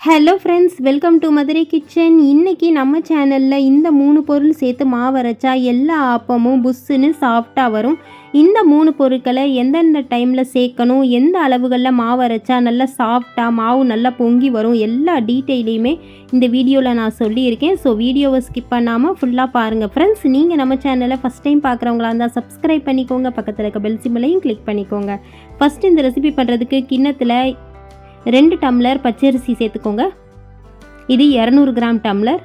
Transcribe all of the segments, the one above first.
Hello friends, welcome to Madurai kitchen. இன்றைக்கி நம்ம சேனலில் இந்த 3 பொருள் சேர்த்து மாவு அரைச்சா எல்லா ஆப்பமும் புஷ்ஷுன்னு சாஃப்டாக வரும். இந்த 3 பொருட்களை எந்தெந்த டைமில் சேர்க்கணும், எந்த அளவுகளில் மாவு அரைச்சா நல்லா சாஃப்டாக மாவு நல்லா பொங்கி வரும், எல்லா டீட்டெயிலையுமே இந்த வீடியோவில் நான் சொல்லியிருக்கேன். ஸோ வீடியோவை ஸ்கிப் பண்ணாமல் ஃபுல்லாக பாருங்கள் ஃப்ரெண்ட்ஸ். நீங்கள் நம்ம சேனலை ஃபஸ்ட் டைம் பார்க்குறவங்களா இருந்தால் சப்ஸ்கிரைப் பண்ணிக்கோங்க, பக்கத்தில் இருக்க பெல் சிம்பலையும் கிளிக் பண்ணிக்கோங்க. ஃபஸ்ட்டு இந்த ரெசிபி பண்ணுறதுக்கு கிண்ணத்தில் 2 டம்ளர் பச்சரிசி சேர்த்துக்கோங்க. இது 200 கிராம் டம்ளர்.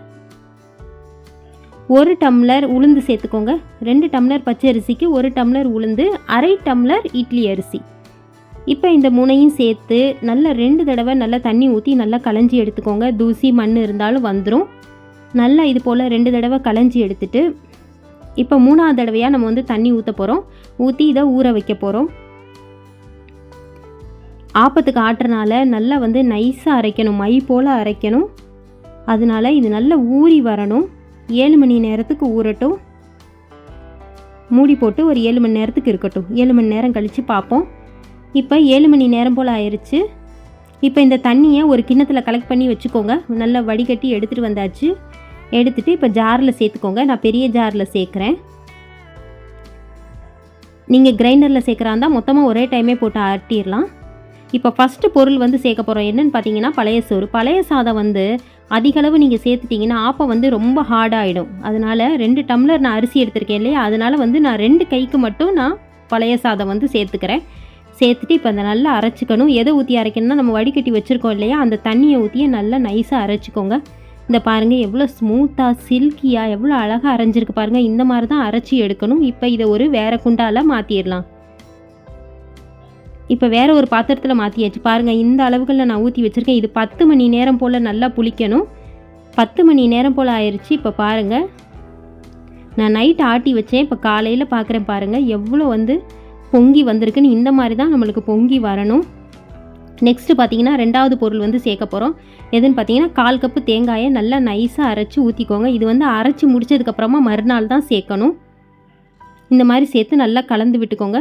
1 டம்ளர் உளுந்து சேர்த்துக்கோங்க. 2 டம்ளர் பச்சரிசிக்கு 1 டம்ளர் உளுந்து, அரை டம்ளர் இட்லி அரிசி. இப்போ இந்த 3ஐயும் சேர்த்து நல்லா 2 தடவை நல்லா தண்ணி ஊற்றி நல்லா களைஞ்சி எடுத்துக்கோங்க. தூசி மண் இருந்தாலும் வந்துடும். நல்லா இது போல் 2 தடவை களைஞ்சி எடுத்துட்டு இப்போ 3ஆவது தடவையாக நம்ம தண்ணி ஊற்ற போகிறோம். ஊற்றி இதை ஊற வைக்க போகிறோம். ஆப்பத்துக்கு ஆட்டுறனால நல்லா நைஸாக அரைக்கணும், மை போல் அரைக்கணும். அதனால இது நல்லா ஊறி வரணும். 7 மணி நேரத்துக்கு ஊறட்டும். மூடி போட்டு ஒரு 7 மணி நேரத்துக்கு இருக்கட்டும். 7 மணி நேரம் கழித்து பார்ப்போம். இப்போ 7 மணி நேரம் போல் ஆயிடுச்சு. இப்போ இந்த தண்ணியை ஒரு கிண்ணத்தில் கலெக்ட் பண்ணி வச்சுக்கோங்க. நல்லா வடிகட்டி எடுத்துகிட்டு வந்தாச்சு. எடுத்துகிட்டு இப்போ ஜாரில் சேர்த்துக்கோங்க. நான் பெரிய ஜாரில் சேர்க்குறேன். நீங்கள் கிரைண்டரில் சேர்க்குறா இருந்தால் மொத்தமாக ஒரே டைமே போட்டு ஆட்டிடலாம். இப்போ ஃபஸ்ட்டு பொருள் சேர்க்க போகிறோம். என்னென்னு பார்த்தீங்கன்னா பழைய சோறு. பழைய சாதம் அதிகளவு நீங்கள் சேர்த்துட்டிங்கன்னா ஆப்பம் ரொம்ப ஹார்டாகிடும். அதனால் 2 டம்ளர் நான் அரிசி எடுத்திருக்கேன் இல்லையா, அதனால் நான் 2 கைக்கு மட்டும் நான் பழைய சாதம் சேர்த்துக்கிறேன். சேர்த்துட்டு இப்போ அந்த நல்லா அரைச்சிக்கணும். எதை ஊற்றி அரைக்கணும்னா நம்ம வடிகட்டி வச்சுருக்கோம் இல்லையா, அந்த தண்ணியை ஊற்றியே நல்லா நைஸாக அரைச்சிக்கோங்க. இந்த பாருங்கள் எவ்வளோ ஸ்மூத்தாக சில்கியாக எவ்வளோ அழகாக அரைஞ்சிருக்கு பாருங்கள். இந்த மாதிரி தான் அரைச்சி எடுக்கணும். இப்போ இதை ஒரு வேறு குண்டால் மாற்றிடலாம். இப்போ வேறு ஒரு பாத்திரத்தில் மாற்றியாச்சு. பாருங்கள் இந்த அளவுகளில் நான் ஊற்றி வச்சுருக்கேன். இது 10 மணி நேரம் போல் நல்லா புளிக்கணும். 10 மணி நேரம் போல் ஆயிடுச்சு. இப்போ பாருங்கள் நான் நைட் ஆட்டி வச்சேன். இப்போ காலையில் பார்க்குறேன் பாருங்கள் எவ்வளோ பொங்கி வந்திருக்குன்னு. இந்த மாதிரி தான் நம்மளுக்கு பொங்கி வரணும். நெக்ஸ்ட்டு பார்த்தீங்கன்னா 2வது பொருள் சேர்க்க போகிறோம். எதுன்னு பார்த்தீங்கன்னா 1/4 கப்பு தேங்காயை நல்லா நைஸாக அரைச்சி ஊற்றிக்கோங்க. இது அரைச்சி முடித்ததுக்கப்புறமா மறுநாள் தான் சேர்க்கணும். இந்த மாதிரி சேர்த்து நல்லா கலந்து விட்டுக்கோங்க.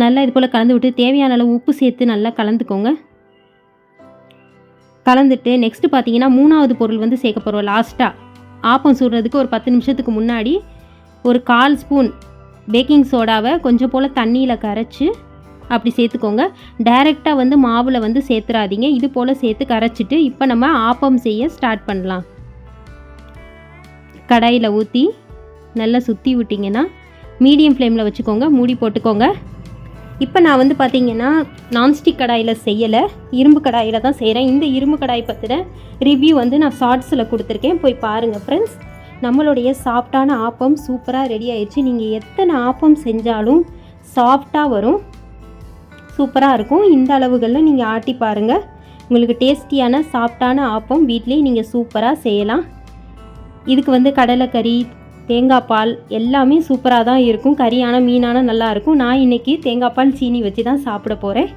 நல்லா இது போல் கலந்து விட்டு தேவையான அளவு உப்பு சேர்த்து நல்லா கலந்துக்கோங்க. கலந்துட்டு நெக்ஸ்ட்டு பார்த்தீங்கன்னா 3வது பொருள் சேர்க்க போகிறோம். லாஸ்ட்டாக ஆப்பம் சுடுறதுக்கு ஒரு 10 நிமிஷத்துக்கு முன்னாடி ஒரு 1/4 ஸ்பூன் பேக்கிங் சோடாவை கொஞ்சம் போல் தண்ணியில் கரைச்சி அப்படி சேர்த்துக்கோங்க. டைரெக்டாக மாவில் சேர்த்துறாதீங்க. இது போல் சேர்த்து கரைச்சிட்டு இப்போ நம்ம ஆப்பம் செய்ய ஸ்டார்ட் பண்ணலாம். கடாயில் ஊற்றி நல்லா சுற்றி விட்டிங்கன்னா மீடியம் ஃப்ளேமில் வச்சுக்கோங்க. மூடி போட்டுக்கோங்க. இப்போ நான் பார்த்தீங்கன்னா நான்ஸ்டிக் கடாயில் செய்யலை, இரும்பு கடாயில் தான் செய்கிறேன். இந்த இரும்பு கடாய் பற்றின ரிவ்யூ நான் ஷார்ட்ஸில் கொடுத்துருக்கேன், போய் பாருங்கள் ஃப்ரெண்ட்ஸ். நம்மளுடைய சாஃப்டான ஆப்பம் சூப்பராக ரெடி ஆயிடுச்சு. நீங்கள் எத்தனை ஆப்பம் செஞ்சாலும் சாஃப்டாக வரும், சூப்பராக இருக்கும். இந்த அளவுகளில் நீங்கள் ஆட்டி பாருங்கள். உங்களுக்கு டேஸ்டியான சாஃப்டான ஆப்பம் வீட்லேயே நீங்கள் சூப்பராக செய்யலாம். இதுக்கு கடலைக்கறி, தேங்காய் பால் எல்லாமே சூப்பராக தான் இருக்கும். கறியான மீனான நல்லாயிருக்கும். நான் இன்றைக்கி தேங்காய் பால் சீனி வச்சு தான் சாப்பிட போகிறேன்.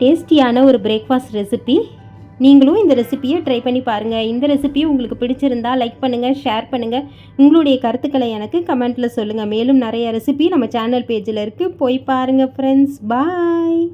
டேஸ்டியான ஒரு பிரேக்ஃபாஸ்ட் ரெசிபி. நீங்களும் இந்த ரெசிபியை ட்ரை பண்ணி பாருங்கள். இந்த ரெசிபியை உங்களுக்கு பிடிச்சிருந்தால் லைக் பண்ணுங்கள், ஷேர் பண்ணுங்கள். உங்களுடைய கருத்துக்களை எனக்கு கமெண்ட்டில் சொல்லுங்கள். மேலும் நிறைய ரெசிபி நம்ம சேனல் பேஜில் இருக்குது, போய் பாருங்கள் ஃப்ரெண்ட்ஸ். பாய்.